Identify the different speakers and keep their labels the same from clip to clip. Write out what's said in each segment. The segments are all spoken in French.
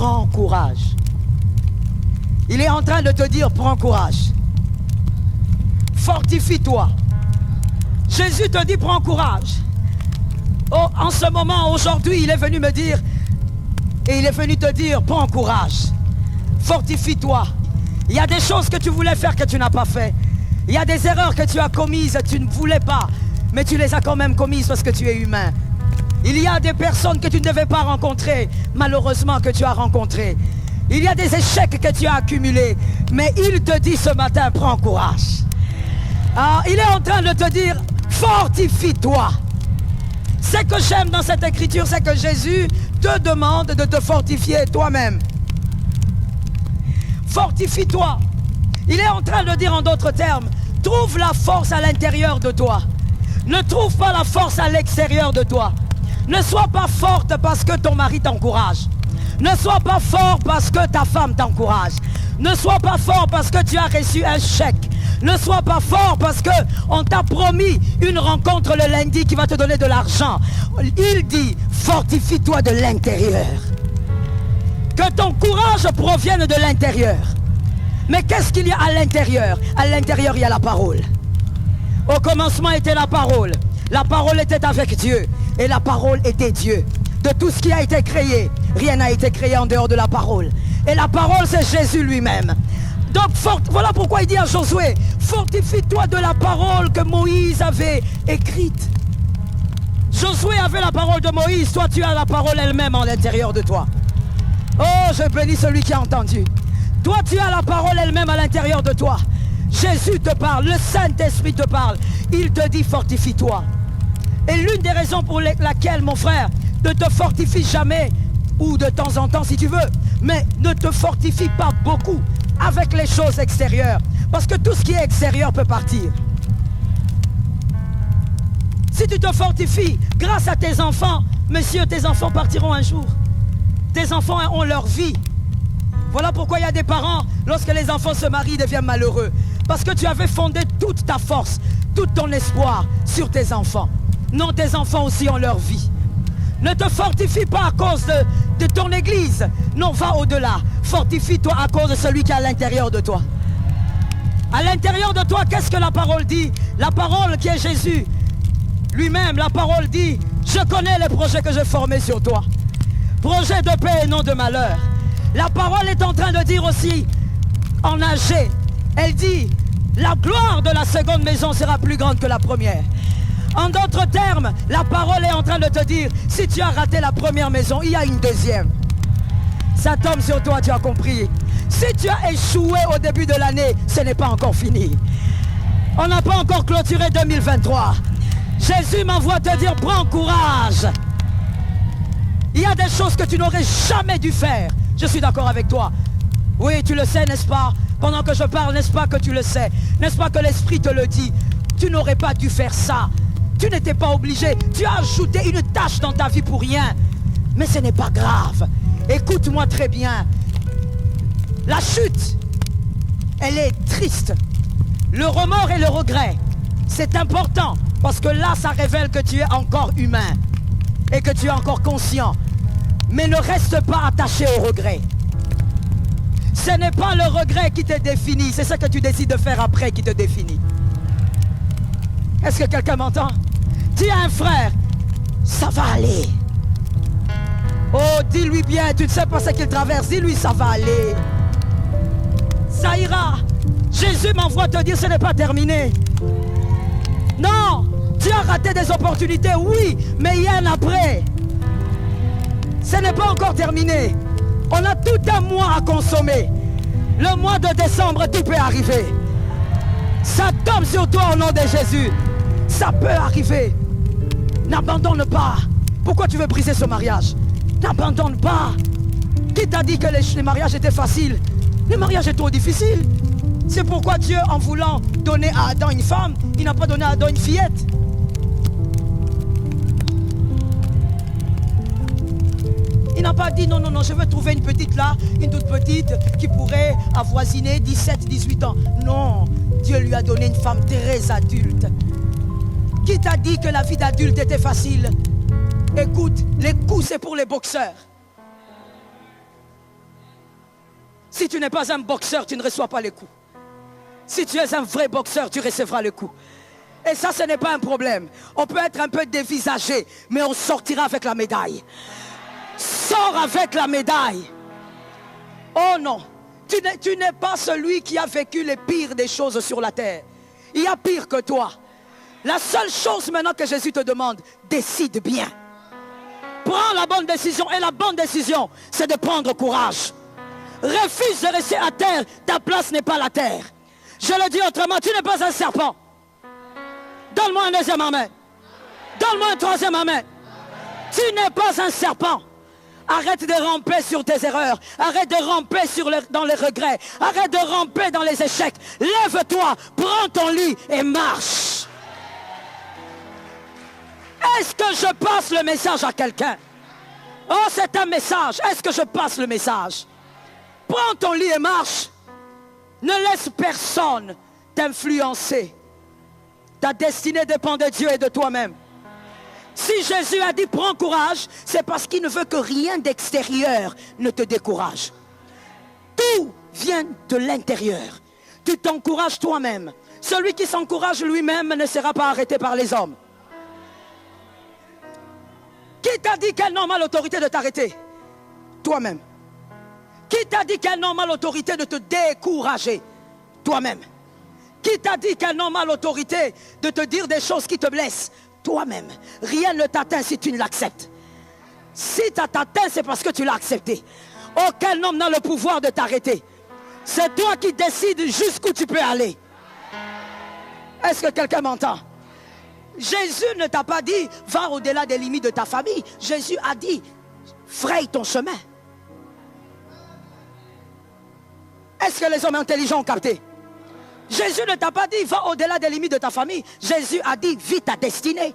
Speaker 1: prends courage. Il est en train de te dire, prends courage. Fortifie-toi. Jésus te dit, prends courage. Oh, en ce moment, aujourd'hui, il est venu me dire, et il est venu te dire, prends courage. Fortifie-toi. Il y a des choses que tu voulais faire que tu n'as pas fait. Il y a des erreurs que tu as commises, tu ne voulais pas, mais tu les as quand même commises parce que tu es humain. Il y a des personnes que tu ne devais pas rencontrer, malheureusement que tu as rencontrées. Il y a des échecs que tu as accumulés, mais il te dit ce matin, prends courage. Alors, il est en train de te dire, fortifie-toi. Ce que j'aime dans cette écriture, c'est que Jésus te demande de te fortifier toi-même. Fortifie-toi. Il est en train de dire en d'autres termes, trouve la force à l'intérieur de toi. Ne trouve pas la force à l'extérieur de toi. Ne sois pas forte parce que ton mari t'encourage. Ne sois pas fort parce que ta femme t'encourage. Ne sois pas fort parce que tu as reçu un chèque. Ne sois pas fort parce qu'on t'a promis une rencontre le lundi qui va te donner de l'argent. Il dit, fortifie-toi de l'intérieur. Que ton courage provienne de l'intérieur. Mais qu'est-ce qu'il y a à l'intérieur? À l'intérieur, il y a la parole. Au commencement était la parole. La parole était avec Dieu. Et la parole était Dieu. De tout ce qui a été créé, rien n'a été créé en dehors de la parole. Et la parole, c'est Jésus lui-même. Donc, voilà pourquoi il dit à Josué, fortifie-toi de la parole que Moïse avait écrite. Josué avait la parole de Moïse, toi tu as la parole elle-même à l'intérieur de toi. Oh, je bénis celui qui a entendu. Toi tu as la parole elle-même à l'intérieur de toi. Jésus te parle, le Saint-Esprit te parle. Il te dit fortifie-toi. Et l'une des raisons pour laquelle, mon frère, ne te fortifie jamais, ou de temps en temps si tu veux, mais ne te fortifie pas beaucoup avec les choses extérieures. Parce que tout ce qui est extérieur peut partir. Si tu te fortifies grâce à tes enfants, monsieur, tes enfants partiront un jour. Tes enfants ont leur vie. Voilà pourquoi il y a des parents, lorsque les enfants se marient, deviennent malheureux. Parce que tu avais fondé toute ta force, tout ton espoir sur tes enfants. Non, tes enfants aussi ont leur vie. Ne te fortifie pas à cause de ton église. Non, va au-delà. Fortifie-toi à cause de celui qui est à l'intérieur de toi. À l'intérieur de toi, qu'est-ce que la parole dit? La parole qui est Jésus. Lui-même, la parole dit, je connais les projets que j'ai formés sur toi. Projets de paix et non de malheur. La parole est en train de dire aussi, en Agé, elle dit, la gloire de la seconde maison sera plus grande que la première. En d'autres termes, la parole est en train de te dire, si tu as raté la première maison, il y a une deuxième. Ça tombe sur toi, tu as compris. Si tu as échoué au début de l'année, ce n'est pas encore fini. On n'a pas encore clôturé 2023. Jésus m'envoie te dire, prends courage. Il y a des choses que tu n'aurais jamais dû faire. Je suis d'accord avec toi. Oui, tu le sais, n'est-ce pas? Pendant que je parle, n'est-ce pas que tu le sais? N'est-ce pas que l'Esprit te le dit? Tu n'aurais pas dû faire ça. Tu n'étais pas obligé. Tu as ajouté une tâche dans ta vie pour rien. Mais ce n'est pas grave. Écoute-moi très bien. La chute, elle est triste. Le remords et le regret, c'est important. Parce que là, ça révèle que tu es encore humain. Et que tu es encore conscient. Mais ne reste pas attaché au regret. Ce n'est pas le regret qui te définit. C'est ce que tu décides de faire après qui te définit. Est-ce que quelqu'un m'entend? Dis à un frère, ça va aller. Oh, dis-lui bien, tu ne sais pas ce qu'il traverse. Dis-lui, ça va aller. Ça ira. Jésus m'envoie te dire, ce n'est pas terminé. Non, tu as raté des opportunités, oui, mais il y a un après. Ce n'est pas encore terminé. On a tout un mois à consommer. Le mois de décembre, tout peut arriver. Ça tombe sur toi au nom de Jésus. Ça peut arriver. N'abandonne pas. Pourquoi tu veux briser ce mariage? N'abandonne pas. Qui t'a dit que les mariages étaient faciles? Le mariage est trop difficile. C'est pourquoi Dieu, en voulant donner à Adam une femme, il n'a pas donné à Adam une fillette. Il n'a pas dit non, non, non, je veux trouver une petite là, une toute petite qui pourrait avoisiner 17, 18 ans. Non, Dieu lui a donné une femme très adulte. Qui t'a dit que la vie d'adulte était facile? Écoute, les coups c'est pour les boxeurs. Si tu n'es pas un boxeur, tu ne reçois pas les coups. Si tu es un vrai boxeur, tu recevras les coups. Et ça, ce n'est pas un problème. On peut être un peu dévisagé, mais on sortira avec la médaille. Sors avec la médaille. Oh non, tu n'es pas celui qui a vécu les pires des choses sur la terre. Il y a pire que toi. La seule chose maintenant que Jésus te demande, décide bien. Prends la bonne décision. Et la bonne décision, c'est de prendre courage. Refuse de rester à terre. Ta place n'est pas la terre. Je le dis autrement, tu n'es pas un serpent. Donne-moi un deuxième amen. Donne-moi un troisième amen. Tu n'es pas un serpent. Arrête de ramper sur tes erreurs. Arrête de ramper dans les regrets. Arrête de ramper dans les échecs. Lève-toi, prends ton lit et marche. Est-ce que je passe le message à quelqu'un? Oh, c'est un message. Est-ce que je passe le message? Prends ton lit et marche. Ne laisse personne t'influencer. Ta destinée dépend de Dieu et de toi-même. Si Jésus a dit prends courage, c'est parce qu'il ne veut que rien d'extérieur ne te décourage. Tout vient de l'intérieur. Tu t'encourages toi-même. Celui qui s'encourage lui-même ne sera pas arrêté par les hommes. Qui t'a dit qu'un homme a l'autorité de t'arrêter? Toi-même. Qui t'a dit qu'un homme a l'autorité de te décourager? Toi-même. Qui t'a dit qu'un homme a l'autorité de te dire des choses qui te blessent? Toi-même. Rien ne t'atteint si tu ne l'acceptes. Si ça t'atteint, c'est parce que tu l'as accepté. Aucun homme n'a le pouvoir de t'arrêter. C'est toi qui décides jusqu'où tu peux aller. Est-ce que quelqu'un m'entend? Jésus ne t'a pas dit va au-delà des limites de ta famille. Jésus a dit fraye ton chemin. Est-ce que les hommes intelligents ont capté? Jésus ne t'a pas dit va au-delà des limites de ta famille. Jésus a dit vis ta destinée.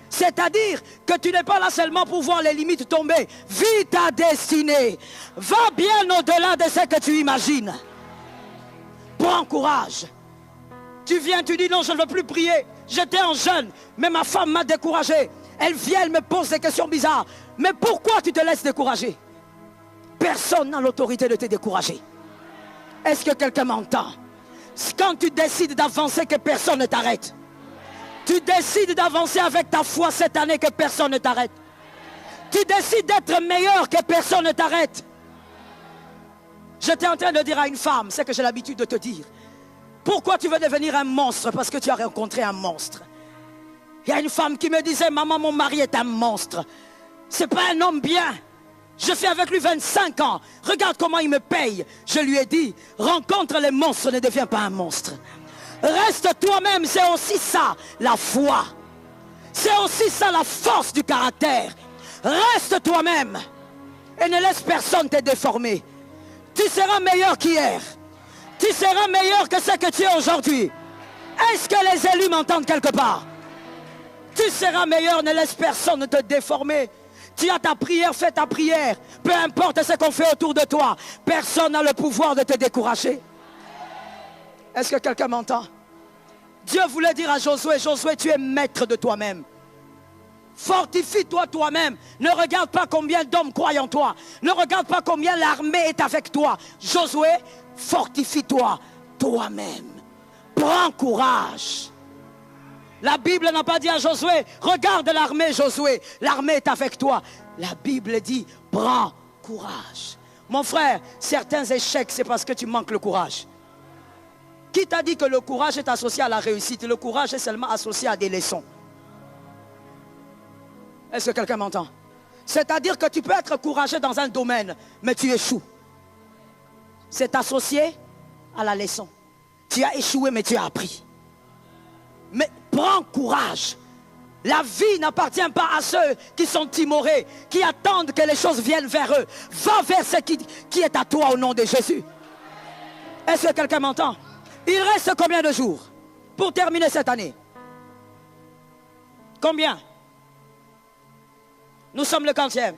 Speaker 1: C'est-à-dire que tu n'es pas là seulement pour voir les limites tomber. Vis ta destinée. Va bien au-delà de ce que tu imagines. Prends courage. Tu viens, tu dis non, je ne veux plus prier. J'étais en jeûne, mais ma femme m'a découragé. Elle vient, elle me pose des questions bizarres. Mais pourquoi tu te laisses décourager? Personne n'a l'autorité de te décourager. Est-ce que quelqu'un m'entend? Quand tu décides d'avancer, que personne ne t'arrête. Tu décides d'avancer avec ta foi cette année, que personne ne t'arrête. Tu décides d'être meilleur, que personne ne t'arrête. J'étais en train de dire à une femme, c'est que j'ai l'habitude de te dire. Pourquoi tu veux devenir un monstre? Parce que tu as rencontré un monstre. Il y a une femme qui me disait, maman, mon mari est un monstre. C'est pas un homme bien. Je fais avec lui 25 ans. Regarde comment il me paye. Je lui ai dit, rencontre les monstres, ne deviens pas un monstre. Reste toi-même, c'est aussi ça, la foi. C'est aussi ça, la force du caractère. Reste toi-même. Et ne laisse personne te déformer. Tu seras meilleur qu'hier. Tu seras meilleur que ce que tu es aujourd'hui. Est-ce que les élus m'entendent quelque part? Tu seras meilleur, ne laisse personne te déformer. Tu as ta prière, fais ta prière. Peu importe ce qu'on fait autour de toi. Personne n'a le pouvoir de te décourager. Est-ce que quelqu'un m'entend? Dieu voulait dire à Josué, Josué, tu es maître de toi-même. Fortifie-toi toi-même. Ne regarde pas combien d'hommes croient en toi. Ne regarde pas combien l'armée est avec toi. Josué, fortifie-toi toi-même. Prends courage. La Bible n'a pas dit à Josué, regarde l'armée Josué, l'armée est avec toi. La Bible dit, prends courage. Mon frère, certains échecs, c'est parce que tu manques le courage. Qui t'a dit que le courage est associé à la réussite? Le courage est seulement associé à des leçons. Est-ce que quelqu'un m'entend? C'est-à-dire que tu peux être courageux dans un domaine, mais tu échoues. C'est associé à la leçon. Tu as échoué, mais tu as appris. Mais prends courage. La vie n'appartient pas à ceux qui sont timorés, qui attendent que les choses viennent vers eux. Va vers ce qui est à toi au nom de Jésus. Est-ce que quelqu'un m'entend? Il reste combien de jours pour terminer cette année? Combien? Nous sommes le 40e.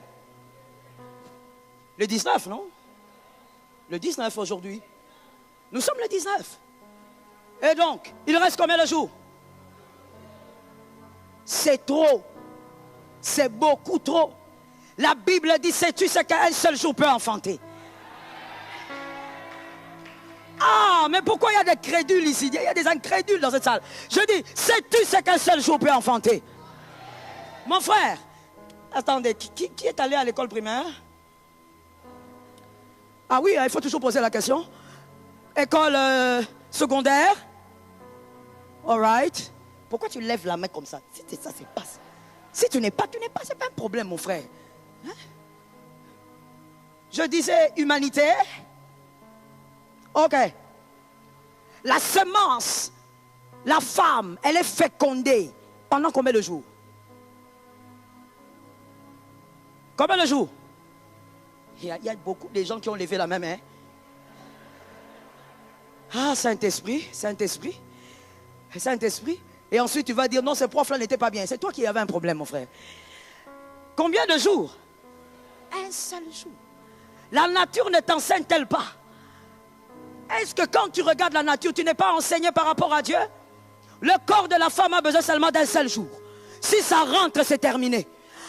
Speaker 1: Le 19, non? Le 19 aujourd'hui. Nous sommes le 19. Et donc, il reste combien de jours? C'est trop. C'est beaucoup trop. La Bible dit, sais-tu ce qu'un seul jour peut enfanter? Ah, mais pourquoi il y a des crédules ici? Il y a des incrédules dans cette salle. Je dis, sais-tu ce qu'un seul jour peut enfanter? Mon frère, attendez, qui est allé à l'école primaire? Ah oui, il faut toujours poser la question. École secondaire? All right. Pourquoi tu lèves la main comme ça? Si ça se passe. Si tu n'es pas, c'est pas un problème, mon frère. Hein? Je disais humanitaire. Ok. La semence, la femme, elle est fécondée pendant combien de jours? Combien de jours? Il y a beaucoup de gens qui ont levé la même main. Ah, Saint-Esprit, Saint-Esprit, Saint-Esprit. Et ensuite, tu vas dire, non, ce prof-là n'était pas bien. C'est toi qui avais un problème, mon frère. Combien de jours? Un seul jour. La nature ne t'enseigne-t-elle pas? Est-ce que quand tu regardes la nature, tu n'es pas enseigné par rapport à Dieu? Le corps de la femme a besoin seulement d'un seul jour. Si ça rentre, c'est terminé.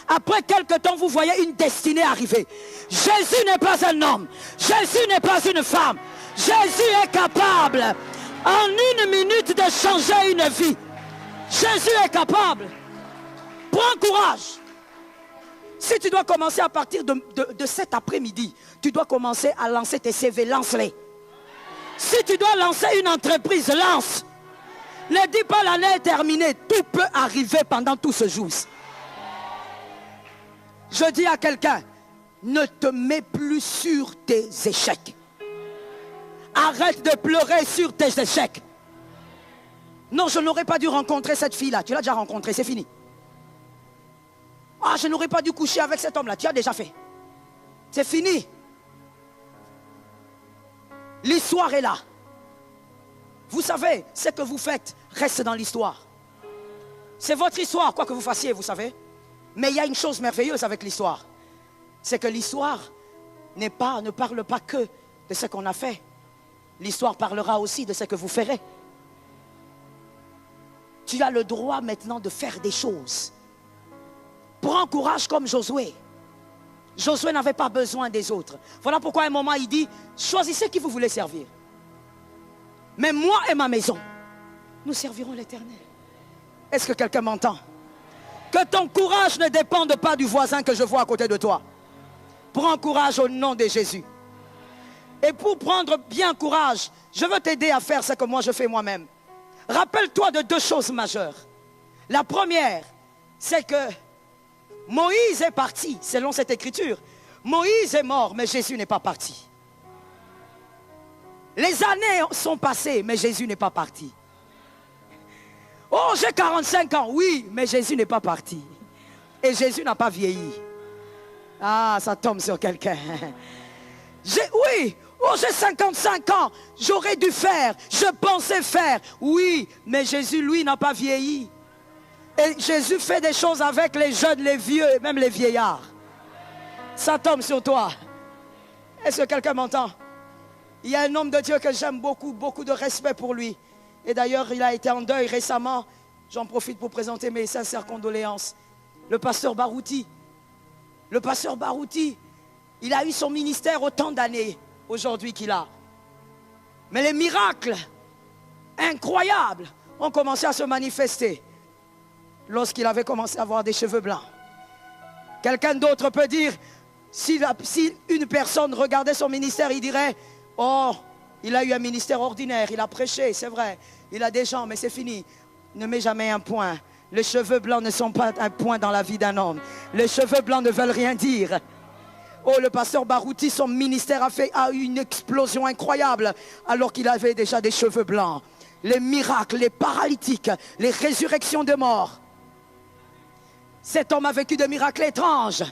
Speaker 1: Après quelque temps, vous voyez une destinée arriver. Jésus n'est pas un homme. Jésus n'est pas une femme. Jésus est capable, en une minute, de changer une vie. Jésus est capable. Prends courage. Si tu dois commencer à partir de cet après-midi, tu dois commencer à lancer tes CV, lance-les. Si tu dois lancer une entreprise, lance. Ne dis pas l'année est terminée. Tout peut arriver pendant tout ce jour. Je dis à quelqu'un, ne te mets plus sur tes échecs. Arrête de pleurer sur tes échecs. Non, je n'aurais pas dû rencontrer cette fille-là. Tu l'as déjà rencontrée, c'est fini. Ah, je n'aurais pas dû coucher avec cet homme-là. Tu as déjà fait. C'est fini. L'histoire est là. Vous savez, ce que vous faites reste dans l'histoire. C'est votre histoire, quoi que vous fassiez, vous savez. Mais il y a une chose merveilleuse avec l'histoire. C'est que l'histoire ne parle pas que de ce qu'on a fait. L'histoire parlera aussi de ce que vous ferez. Tu as le droit maintenant de faire des choses. Prends courage comme Josué. Josué n'avait pas besoin des autres. Voilà pourquoi à un moment il dit, choisissez qui vous voulez servir. Mais moi et ma maison, nous servirons l'Éternel. Est-ce que quelqu'un m'entend? Que ton courage ne dépende pas du voisin que je vois à côté de toi. Prends courage au nom de Jésus. Et pour prendre bien courage, je veux t'aider à faire ce que moi je fais moi-même. Rappelle-toi de deux choses majeures. La première, c'est que Moïse est parti, selon cette écriture. Moïse est mort, mais Jésus n'est pas parti. Les années sont passées, mais Jésus n'est pas parti. Oh, j'ai 45 ans, oui, mais Jésus n'est pas parti. Et Jésus n'a pas vieilli. Ah, ça tombe sur quelqu'un. Oui, oh, j'ai 55 ans, j'aurais dû faire, je pensais faire. Oui, mais Jésus, lui, n'a pas vieilli. Et Jésus fait des choses avec les jeunes, les vieux et même les vieillards. Ça tombe sur toi. Est-ce que quelqu'un m'entend? Il y a un homme de Dieu que j'aime beaucoup, beaucoup de respect pour lui. Et d'ailleurs, il a été en deuil récemment. J'en profite pour présenter mes sincères condoléances. Le pasteur Barouti. Le pasteur Barouti, il a eu son ministère autant d'années aujourd'hui qu'il a. Mais les miracles incroyables ont commencé à se manifester lorsqu'il avait commencé à avoir des cheveux blancs. Quelqu'un d'autre peut dire, si une personne regardait son ministère, il dirait, oh, il a eu un ministère ordinaire, il a prêché, c'est vrai, il a des gens, mais c'est fini. Ne mets jamais un point. Les cheveux blancs ne sont pas un point dans la vie d'un homme. Les cheveux blancs ne veulent rien dire. Oh, le pasteur Barouti, son ministère a eu une explosion incroyable alors qu'il avait déjà des cheveux blancs. Les miracles, les paralytiques, les résurrections de morts. Cet homme a vécu de miracles étranges.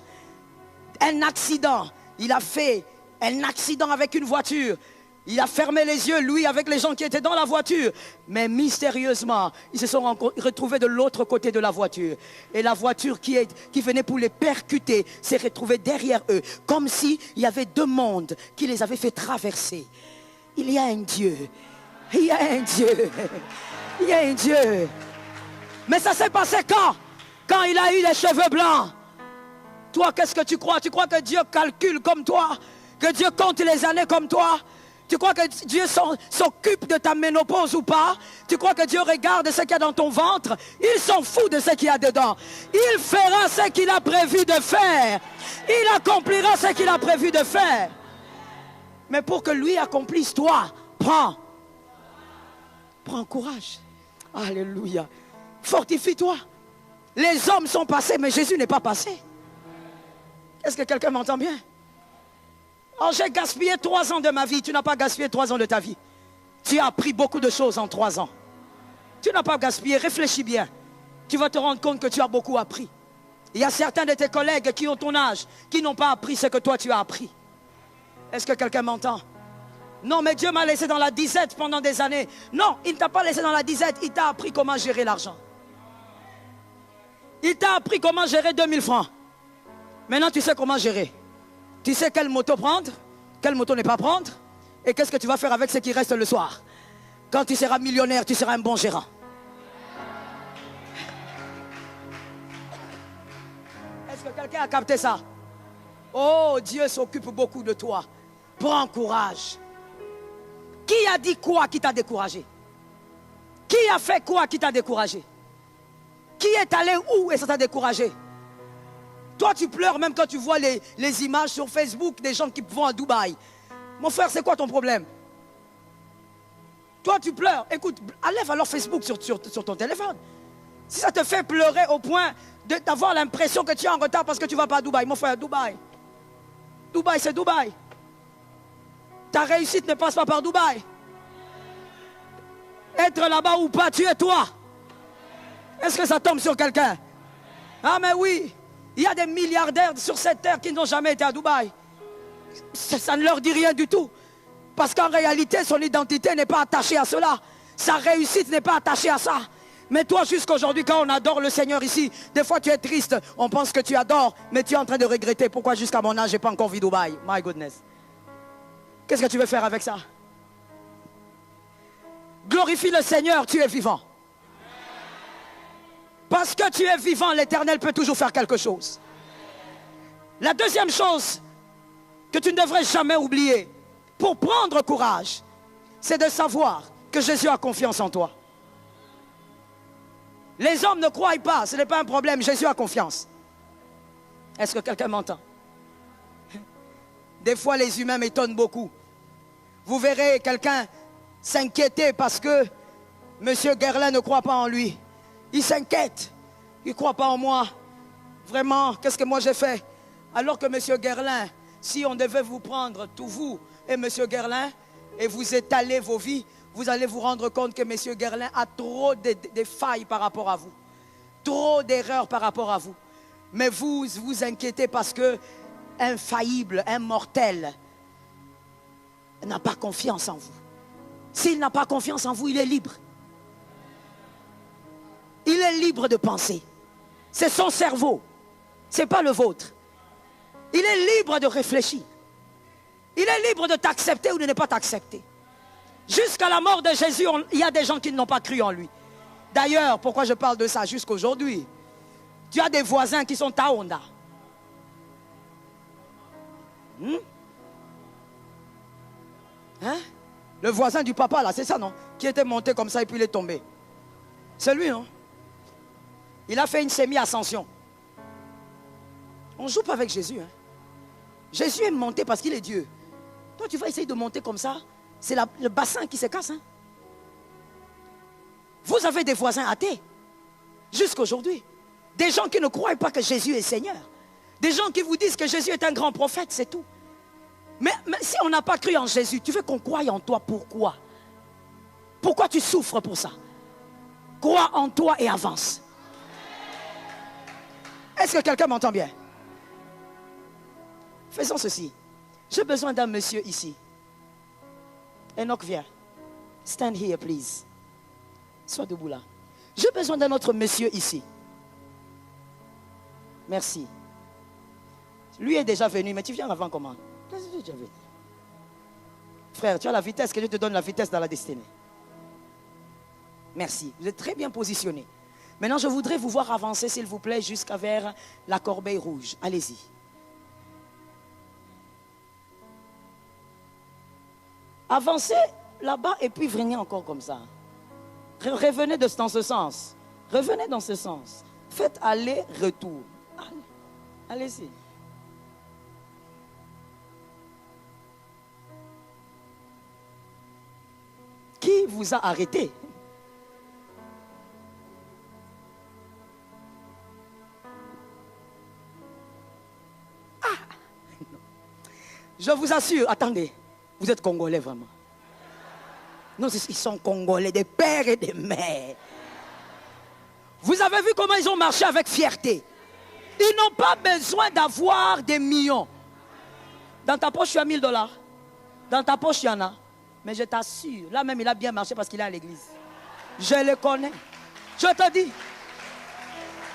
Speaker 1: Un accident. Il a fait un accident avec une voiture. Il a fermé les yeux, lui, avec les gens qui étaient dans la voiture. Mais mystérieusement, ils se sont retrouvés de l'autre côté de la voiture. Et la voiture qui venait pour les percuter s'est retrouvée derrière eux. Comme s'il y avait deux mondes qui les avaient fait traverser. Il y a un Dieu. Il y a un Dieu. Il y a un Dieu. Mais ça s'est passé quand? Quand il a eu les cheveux blancs. Toi, qu'est-ce que tu crois? Tu crois que Dieu calcule comme toi? Que Dieu compte les années comme toi? Tu crois que Dieu s'occupe de ta ménopause ou pas? Tu crois que Dieu regarde ce qu'il y a dans ton ventre? Il s'en fout de ce qu'il y a dedans. Il fera ce qu'il a prévu de faire. Il accomplira ce qu'il a prévu de faire. Mais pour que lui accomplisse, toi, prends courage. Alléluia. Fortifie-toi. Les hommes sont passés, mais Jésus n'est pas passé. Est-ce que quelqu'un m'entend bien? Oh, j'ai gaspillé 3 ans de ma vie. Tu n'as pas gaspillé 3 ans de ta vie. Tu as appris beaucoup de choses en 3 ans. Tu n'as pas gaspillé. Réfléchis bien. Tu vas te rendre compte que tu as beaucoup appris. Il y a certains de tes collègues qui ont ton âge, qui n'ont pas appris ce que toi tu as appris. Est-ce que quelqu'un m'entend? Non, mais Dieu m'a laissé dans la disette pendant des années. Non, il ne t'a pas laissé dans la disette. Il t'a appris comment gérer l'argent. Il t'a appris comment gérer 2000 francs. Maintenant, tu sais comment gérer. Tu sais quelle moto prendre, quelle moto ne pas prendre, et qu'est-ce que tu vas faire avec ce qui reste le soir. Quand tu seras millionnaire, tu seras un bon gérant. Est-ce que quelqu'un a capté ça? Oh, Dieu s'occupe beaucoup de toi. Prends courage. Qui a dit quoi qui t'a découragé? Qui a fait quoi qui t'a découragé? Qui est allé où et ça t'a découragé? Toi, tu pleures même quand tu vois les images sur Facebook des gens qui vont à Dubaï. Mon frère, c'est quoi ton problème? Toi, tu pleures. Écoute, enlève alors Facebook sur ton téléphone. Si ça te fait pleurer au point d'avoir l'impression que tu es en retard parce que tu ne vas pas à Dubaï. Mon frère, Dubaï. Dubaï, c'est Dubaï. Ta réussite ne passe pas par Dubaï. Être là-bas ou pas, tu es toi. Est-ce que ça tombe sur quelqu'un? Ah mais oui. Il y a des milliardaires sur cette terre qui n'ont jamais été à Dubaï. Ça ne leur dit rien du tout. Parce qu'en réalité, son identité n'est pas attachée à cela. Sa réussite n'est pas attachée à ça. Mais toi, jusqu'aujourd'hui, quand on adore le Seigneur ici, des fois tu es triste. On pense que tu adores, mais tu es en train de regretter. Pourquoi jusqu'à mon âge, je n'ai pas encore vu Dubaï? My goodness. Qu'est-ce que tu veux faire avec ça? Glorifie le Seigneur, tu es vivant. Parce que tu es vivant, l'Éternel peut toujours faire quelque chose. La deuxième chose que tu ne devrais jamais oublier, pour prendre courage, c'est de savoir que Jésus a confiance en toi. Les hommes ne croient pas, ce n'est pas un problème, Jésus a confiance. Est-ce que quelqu'un m'entend? Des fois, les humains m'étonnent beaucoup. Vous verrez quelqu'un s'inquiéter parce que M. Guerlain ne croit pas en lui. Il s'inquiète. Il ne croit pas en moi. Vraiment, qu'est-ce que moi j'ai fait? Alors que M. Guerlain, si on devait vous prendre, tout vous et M. Guerlain, et vous étaler vos vies, vous allez vous rendre compte que M. Guerlain a trop de failles par rapport à vous. Trop d'erreurs par rapport à vous. Mais vous vous inquiétez parce que infaillible, immortel, n'a pas confiance en vous. S'il n'a pas confiance en vous, il est libre. Il est libre de penser. C'est son cerveau. Ce n'est pas le vôtre. Il est libre de réfléchir. Il est libre de t'accepter ou de ne pas t'accepter. Jusqu'à la mort de Jésus, il y a des gens qui n'ont pas cru en lui. D'ailleurs, pourquoi je parle de ça jusqu'aujourd'hui? Tu as des voisins qui sont taonda. Hein? Le voisin du papa là, c'est ça non? Qui était monté comme ça et puis il est tombé. C'est lui non? Il a fait une semi-ascension. On ne joue pas avec Jésus. Hein? Jésus est monté parce qu'il est Dieu. Toi tu vas essayer de monter comme ça. C'est le bassin qui se casse. Hein? Vous avez des voisins athées. Jusqu'aujourd'hui. Des gens qui ne croient pas que Jésus est Seigneur. Des gens qui vous disent que Jésus est un grand prophète, c'est tout. Mais si on n'a pas cru en Jésus, tu veux qu'on croie en toi, pourquoi? Pourquoi tu souffres pour ça? Crois en toi et avance. Est-ce que quelqu'un m'entend bien? Faisons ceci. J'ai besoin d'un monsieur ici. Enoch, viens. Stand here, please. Sois debout là. J'ai besoin d'un autre monsieur ici. Merci. Lui est déjà venu, mais tu viens avant comment? Qu'est-ce que tu es déjà venu? Frère, tu as la vitesse, que je te donne la vitesse dans la destinée. Merci. Vous êtes très bien positionné. Maintenant, je voudrais vous voir avancer, s'il vous plaît, jusqu'à vers la corbeille rouge. Allez-y. Avancez là-bas et puis venez encore comme ça. Revenez dans ce sens. Revenez dans ce sens. Faites aller-retour. Allez-y. Qui vous a arrêté? Je vous assure, attendez, vous êtes Congolais vraiment. Non, ils sont Congolais, des pères et des mères. Vous avez vu comment ils ont marché avec fierté. Ils n'ont pas besoin d'avoir des millions. Dans ta poche, tu as 1000 $. Dans ta poche, il y en a. Mais je t'assure, là même, il a bien marché parce qu'il est à l'église. Je le connais. Je te dis,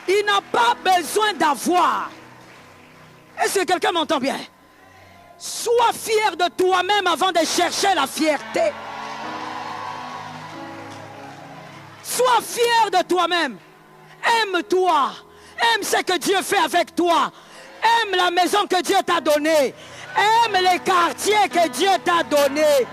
Speaker 1: il n'a pas besoin d'avoir. Est-ce que quelqu'un m'entend bien? Sois fier de toi-même avant de chercher la fierté. Sois fier de toi-même. Aime-toi. Aime ce que Dieu fait avec toi. Aime la maison que Dieu t'a donnée. Aime les quartiers que Dieu t'a donnés.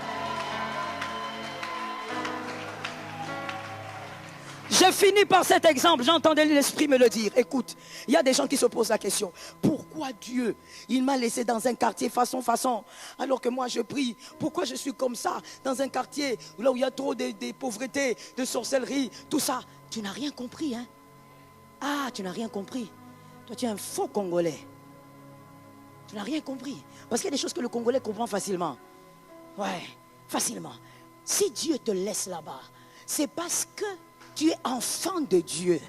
Speaker 1: Je finis par cet exemple. J'entendais l'Esprit me le dire. Écoute, il y a des gens qui se posent la question. Pourquoi Dieu, il m'a laissé dans un quartier façon, alors que moi je prie? Pourquoi je suis comme ça, dans un quartier là où il y a trop de pauvreté, de sorcellerie, tout ça? Tu n'as rien compris, hein? Ah, tu n'as rien compris. Toi, tu es un faux Congolais. Tu n'as rien compris. Parce qu'il y a des choses que le Congolais comprend facilement. Ouais, facilement. Si Dieu te laisse là-bas, c'est parce que tu es enfant de Dieu.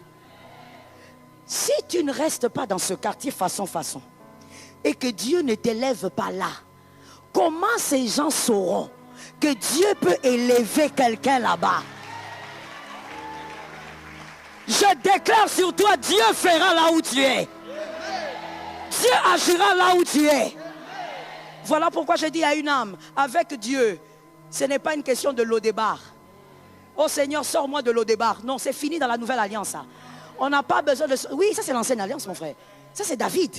Speaker 1: Si tu ne restes pas dans ce quartier façon, et que Dieu ne t'élève pas là, comment ces gens sauront que Dieu peut élever quelqu'un là-bas? Je déclare sur toi, Dieu fera là où tu es. Dieu agira là où tu es. Voilà pourquoi je dis à une âme, avec Dieu, ce n'est pas une question de Lodébar. Oh Seigneur, sors-moi de Lodébar. Non, c'est fini dans la nouvelle alliance. Ça. On n'a pas besoin de... Oui, ça c'est l'ancienne alliance, mon frère. Ça c'est David.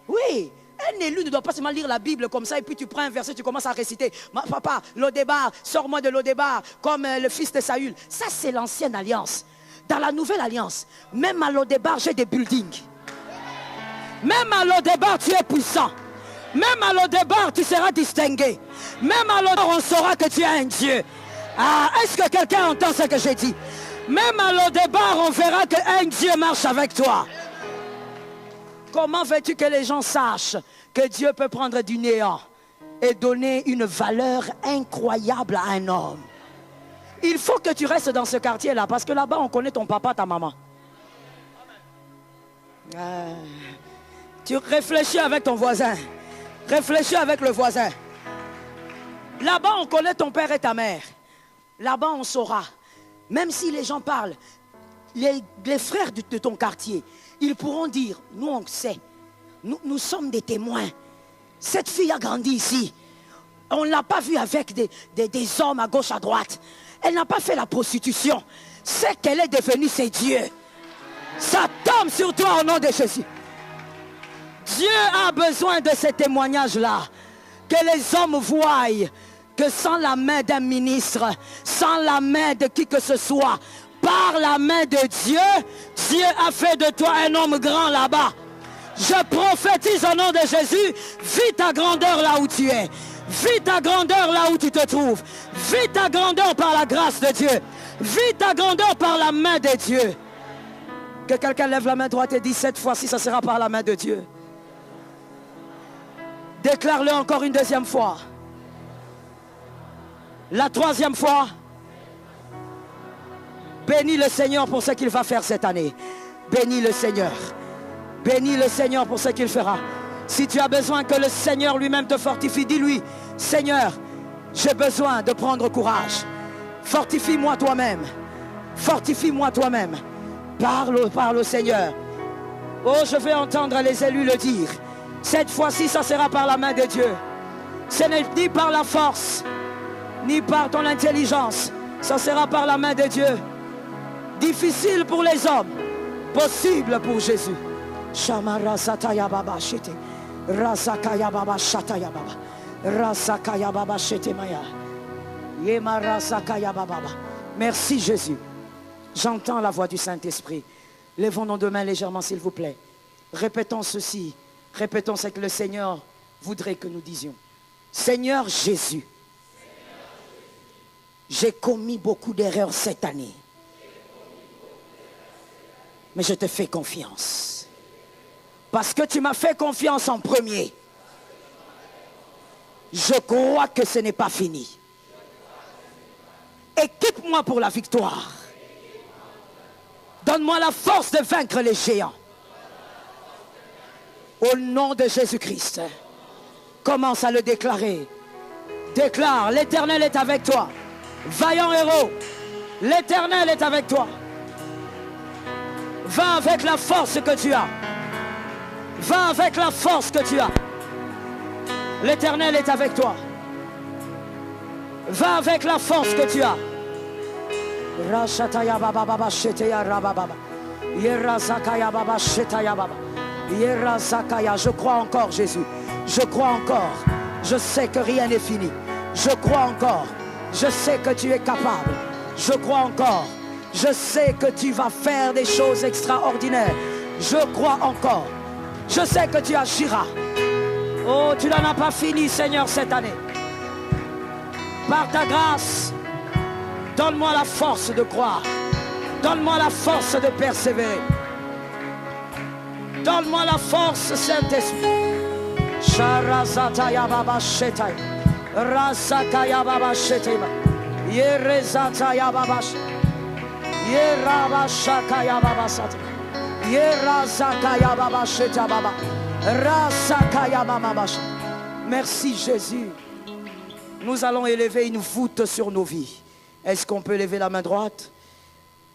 Speaker 1: Oui, un élu ne doit pas seulement lire la Bible comme ça et puis tu prends un verset, tu commences à réciter. Papa, Lodébar, sors-moi de Lodébar, comme le fils de Saül. Ça c'est l'ancienne alliance. Dans la nouvelle alliance, même à Lodébar, j'ai des buildings. Même à Lodébar, tu es puissant. Même à Lodébar, tu seras distingué. Même à Lodébar, on saura que tu es un Dieu. Ah, est-ce que quelqu'un entend ce que j'ai dit? Même à Lodébar, on verra qu'un Dieu marche avec toi. Comment veux-tu que les gens sachent que Dieu peut prendre du néant et donner une valeur incroyable à un homme? Il faut que tu restes dans ce quartier-là, parce que là-bas, on connaît ton papa, ta maman. Tu réfléchis avec ton voisin. Réfléchis avec le voisin. Là-bas, on connaît ton père et ta mère. Là-bas, on saura. Même si les gens parlent, les frères de ton quartier, ils pourront dire, nous on sait, nous sommes des témoins. Cette fille a grandi ici. On ne l'a pas vue avec des hommes à gauche, à droite. Elle n'a pas fait la prostitution. C'est qu'elle est devenue, c'est Dieu. Ça tombe sur toi au nom de Jésus. Dieu a besoin de ces témoignages-là. Que les hommes voient que sans la main d'un ministre, sans la main de qui que ce soit, par la main de Dieu, Dieu a fait de toi un homme grand là-bas. Je prophétise au nom de Jésus, vis ta grandeur là où tu es. Vis ta grandeur là où tu te trouves. Vis ta grandeur par la grâce de Dieu. Vis ta grandeur par la main de Dieu. Que quelqu'un lève la main droite et dise, cette fois-ci, ça sera par la main de Dieu. Déclare-le encore une deuxième fois. La troisième fois. Bénis le Seigneur pour ce qu'il va faire cette année. Bénis le Seigneur. Bénis le Seigneur pour ce qu'il fera. Si tu as besoin que le Seigneur lui-même te fortifie, dis-lui, Seigneur, j'ai besoin de prendre courage. Fortifie-moi toi-même. Fortifie-moi toi-même. Parle au Seigneur. Oh, je vais entendre les élus le dire. Cette fois-ci, ça sera par la main de Dieu. Ce n'est ni par la force, ni par ton intelligence. Ça sera par la main de Dieu. Difficile pour les hommes, possible pour Jésus. Shamara sataya baba shete. Rasakaya baba shataya baba. Rasakaya baba shete maya. Merci Jésus. J'entends la voix du Saint-Esprit. Lèvons nos deux mains légèrement s'il vous plaît. Répétons ceci. Répétons ce que le Seigneur voudrait que nous disions. Seigneur Jésus, j'ai commis beaucoup d'erreurs cette année. Mais je te fais confiance. Parce que tu m'as fait confiance en premier. Je crois que ce n'est pas fini. Équipe-moi pour la victoire. Donne-moi la force de vaincre les géants. Au nom de Jésus-Christ. Commence à le déclarer. Déclare, l'Éternel est avec toi. Vaillant héros, l'Éternel est avec toi. Va avec la force que tu as. Va avec la force que tu as. L'Éternel est avec toi. Va avec la force que tu as. Je crois encore, Jésus. Je crois encore. Je sais que rien n'est fini. Je crois encore. Je sais que tu es capable. Je crois encore. Je sais que tu vas faire des choses extraordinaires. Je crois encore. Je sais que tu agiras. Oh, tu n'en as pas fini, Seigneur, cette année. Par ta grâce, donne-moi la force de croire. Donne-moi la force de persévérer. Donne-moi la force, Saint-Esprit. Sharazataya baba shetai. Rasakaya baba shetai. Yerezataya baba. Yerabashakaya baba sat. Yerazakaya baba sheta baba. Rasakaya baba. Merci Jésus. Nous allons élever une voûte sur nos vies. Est-ce qu'on peut lever la main droite?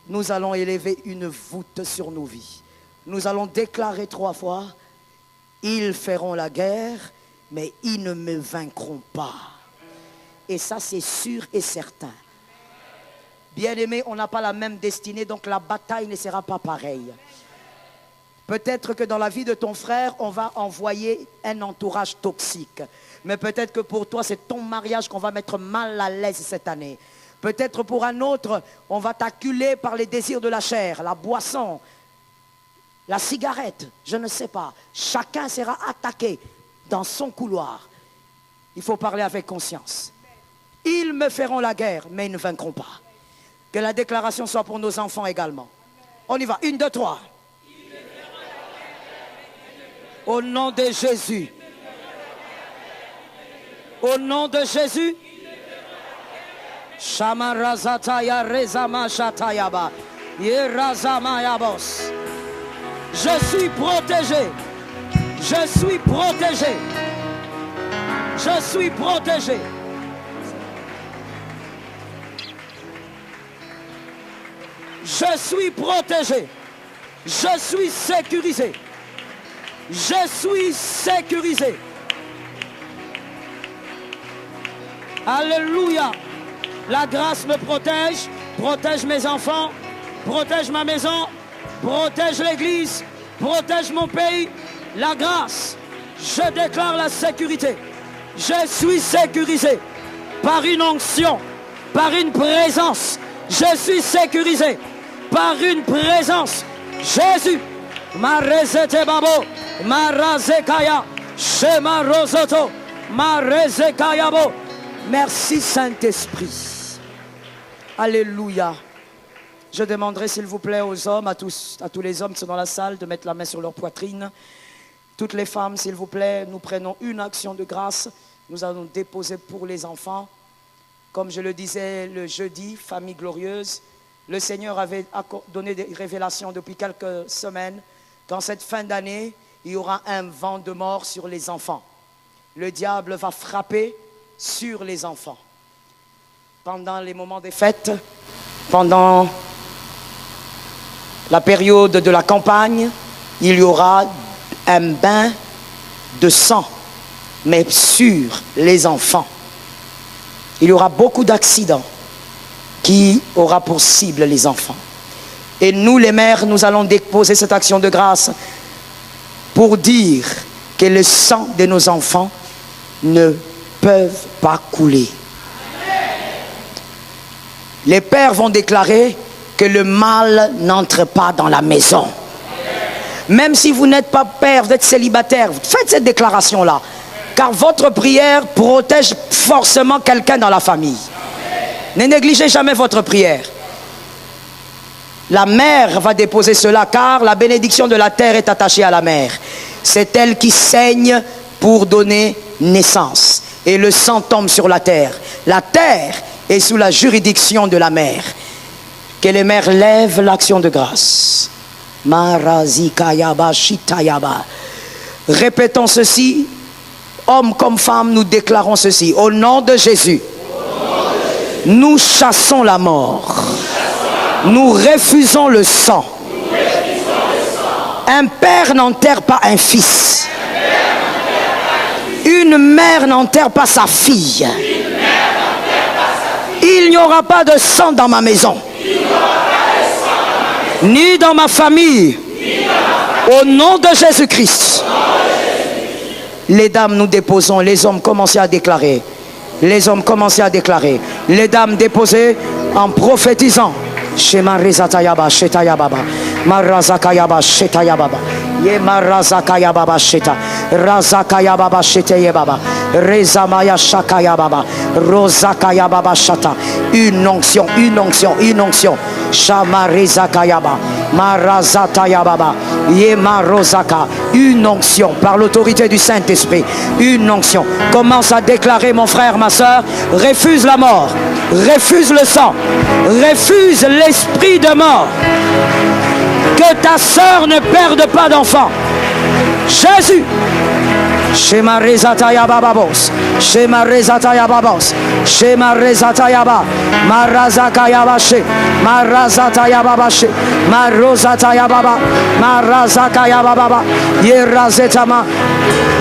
Speaker 1: Nous allons élever une voûte sur nos vies. Nous allons déclarer 3 fois: ils feront la guerre, mais ils ne me vaincront pas. Et ça, c'est sûr et certain. Bien-aimés, on n'a pas la même destinée, donc la bataille ne sera pas pareille. Peut-être que dans la vie de ton frère, on va envoyer un entourage toxique. Mais peut-être que pour toi, c'est ton mariage qu'on va mettre mal à l'aise cette année. Peut-être pour un autre, on va t'acculer par les désirs de la chair, la boisson, la cigarette, je ne sais pas. Chacun sera attaqué dans son couloir. Il faut parler avec conscience. Ils me feront la guerre, mais ils ne vaincront pas. Que la déclaration soit pour nos enfants également. On y va, 1, 2, 3. Au nom de Jésus. Au nom de Jésus. Shamarazataya rezama shatayaba. Yerazamayabos. Je suis protégé. Je suis protégé. Je suis protégé. Je suis protégé. Je suis sécurisé. Je suis sécurisé. Alléluia. La grâce me protège. Protège mes enfants. Protège ma maison. Protège l'église. Protège mon pays. La grâce. Je déclare la sécurité. Je suis sécurisé. Par une onction. Par une présence. Je suis sécurisé. Par une présence. Jésus. Marezete babo. Marazekaya. Shema rosoto. Marezekayabo. Merci Saint-Esprit. Alléluia. Je demanderai s'il vous plaît aux hommes, à tous les hommes qui sont dans la salle, de mettre la main sur leur poitrine. Toutes les femmes, s'il vous plaît, nous prenons une action de grâce. Nous allons déposer pour les enfants. Comme je le disais le jeudi, famille glorieuse, le Seigneur avait donné des révélations depuis quelques semaines qu'en cette fin d'année, il y aura un vent de mort sur les enfants. Le diable va frapper sur les enfants. Pendant les moments des fêtes, pendant la période de la campagne, il y aura un bain de sang, mais sur les enfants. Il y aura beaucoup d'accidents qui aura pour cible les enfants. Et nous, les mères, nous allons déposer cette action de grâce pour dire que le sang de nos enfants ne peuvent pas couler. Les pères vont déclarer que le mal n'entre pas dans la maison. Même si vous n'êtes pas père, vous êtes célibataire, faites cette déclaration-là. Car votre prière protège forcément quelqu'un dans la famille. Ne négligez jamais votre prière. La mère va déposer cela, car la bénédiction de la terre est attachée à la mère. C'est elle qui saigne pour donner naissance. Et le sang tombe sur la terre. La terre est sous la juridiction de la mère. Que les mères lèvent l'action de grâce. Marazikayaba Shitayaba. Répétons ceci. Hommes comme femmes, nous déclarons ceci. Au nom de Jésus, nous chassons la mort. Nous refusons le sang. Un père n'enterre pas un fils. Une mère n'enterre pas sa fille. Il n'y aura pas de sang dans ma maison. Ni dans ma famille. Au nom de Jésus-Christ. Les dames, nous déposons. Les hommes, commencez à déclarer. Les hommes, commencez à déclarer. Les dames, déposez en prophétisant. Shema Rezatayaba Shetayababa Marazakayaba Shetayababa Ye Marazakayababa Sheta Razakayababa Shetayababa Rezamaya Shakayababa Rozakayababa Shata. Une onction, une onction, une onction. Shama Rezakayaba Marazatayababa Ye Marozaka. Une onction par l'autorité du Saint-Esprit. Une onction. Commence à déclarer, mon frère, ma soeur. Refuse la mort. Refuse le sang. Refuse l'esprit de mort. Que ta soeur ne perde pas d'enfant. Jésus. Shema Rezataya Bababos. Shema Rezataya Babos. Shema Rezataya Ba. Marazakaya Bache. Marazataya Babache. Marozataya Baba. Marazakaya Baba. Yerazetama.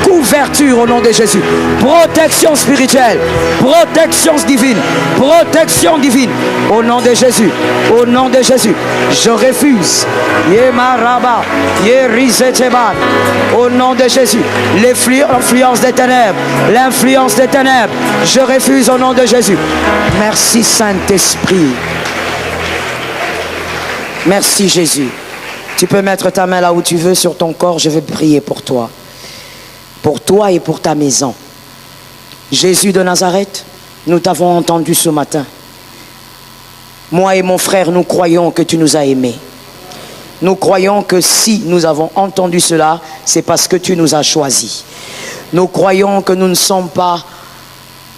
Speaker 1: Couverture au nom de Jésus. Protection spirituelle. Protection divine. Protection divine. Au nom de Jésus. Au nom de Jésus. Je refuse. Yemaraba. Yerizeteba. Au nom de Jésus. L'influence des ténèbres. L'influence des ténèbres. Je refuse au nom de Jésus. Merci Saint-Esprit. Merci Jésus. Tu peux mettre ta main là où tu veux sur ton corps. Je vais prier pour toi. Pour toi et pour ta maison. Jésus de Nazareth, nous t'avons entendu ce matin. Moi et mon frère, nous croyons que tu nous as aimés. Nous croyons que si nous avons entendu cela, c'est parce que tu nous as choisis. Nous croyons que nous ne sommes pas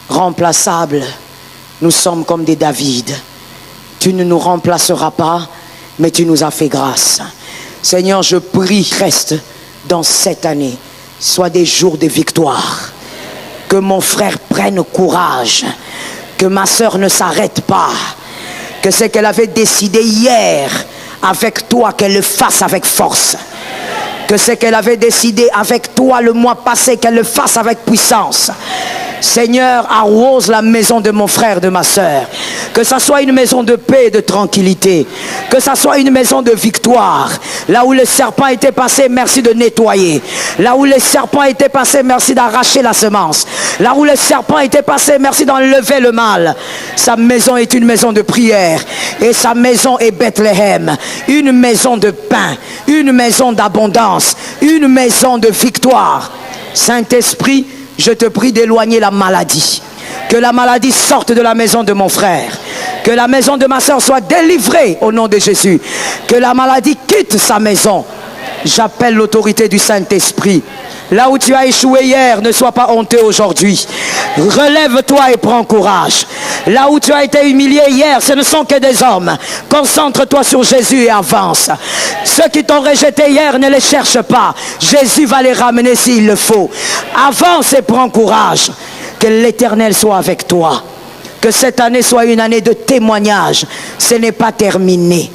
Speaker 1: remplaçables. Nous sommes comme des David. Tu ne nous remplaceras pas, mais tu nous as fait grâce. Seigneur, je prie, reste dans cette année. Soit des jours de victoire. Que mon frère prenne courage. Que ma soeur ne s'arrête pas. Que ce qu'elle avait décidé hier avec toi, qu'elle le fasse avec force. Que ce qu'elle avait décidé avec toi le mois passé, qu'elle le fasse avec puissance. Seigneur, arrose la maison de mon frère, de ma soeur. Que ça soit une maison de paix et de tranquillité. Que ça soit une maison de victoire. Là où le serpent était passé, merci de nettoyer. Là où le serpent était passé, merci d'arracher la semence. Là où le serpent était passé, merci d'enlever le mal. Sa maison est une maison de prière. Et sa maison est Bethléem. Une maison de pain. Une maison d'abondance. Une maison de victoire. Saint-Esprit, je te prie d'éloigner la maladie. Que la maladie sorte de la maison de mon frère. Que la maison de ma soeur soit délivrée au nom de Jésus. Que la maladie quitte sa maison. J'appelle l'autorité du Saint-Esprit. Là où tu as échoué hier, ne sois pas honteux aujourd'hui. Relève-toi et prends courage. Là où tu as été humilié hier, ce ne sont que des hommes. Concentre-toi sur Jésus et avance. Ceux qui t'ont rejeté hier, ne les cherche pas. Jésus va les ramener s'il le faut. Avance et prends courage. Que l'Éternel soit avec toi. Que cette année soit une année de témoignage. Ce n'est pas terminé.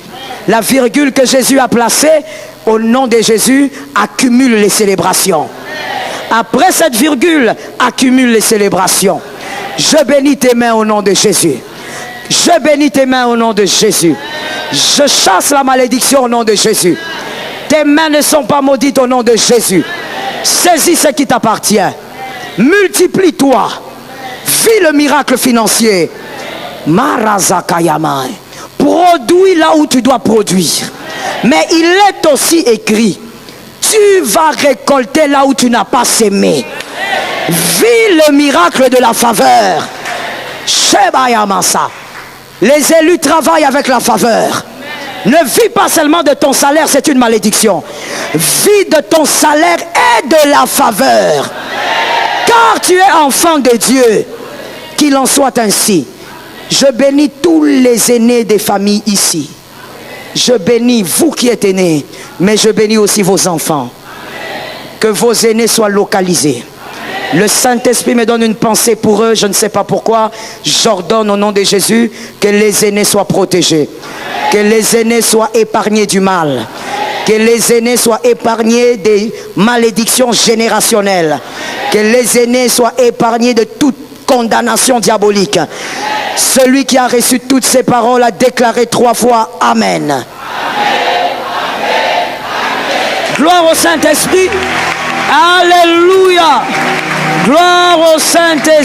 Speaker 1: La virgule que Jésus a placée, au nom de Jésus, accumule les célébrations. Après cette virgule, accumule les célébrations. Je bénis tes mains au nom de Jésus. Je bénis tes mains au nom de Jésus. Je chasse la malédiction au nom de Jésus. Tes mains ne sont pas maudites au nom de Jésus. Saisis ce qui t'appartient. Multiplie-toi. Vis le miracle financier. Marazakayama. Produis là où tu dois produire. Mais il est aussi écrit, tu vas récolter là où tu n'as pas sémé. Vis le miracle de la faveur. Shebayamasa. Les élus travaillent avec la faveur. Ne vis pas seulement de ton salaire, c'est une malédiction. Vis de ton salaire et de la faveur. Car tu es enfant de Dieu. Qu'il en soit ainsi. Je bénis tous les aînés des familles ici. Je bénis vous qui êtes aînés, mais je bénis aussi vos enfants. Que vos aînés soient localisés. Le Saint-Esprit me donne une pensée pour eux, je ne sais pas pourquoi. J'ordonne au nom de Jésus que les aînés soient protégés. Que les aînés soient épargnés du mal. Que les aînés soient épargnés des malédictions générationnelles. Que les aînés soient épargnés de toute condamnation diabolique. Celui qui a reçu toutes ces paroles a déclaré 3 fois Amen. Amen, amen, amen. Gloire au Saint-Esprit. Alléluia. Gloire au Saint-Esprit.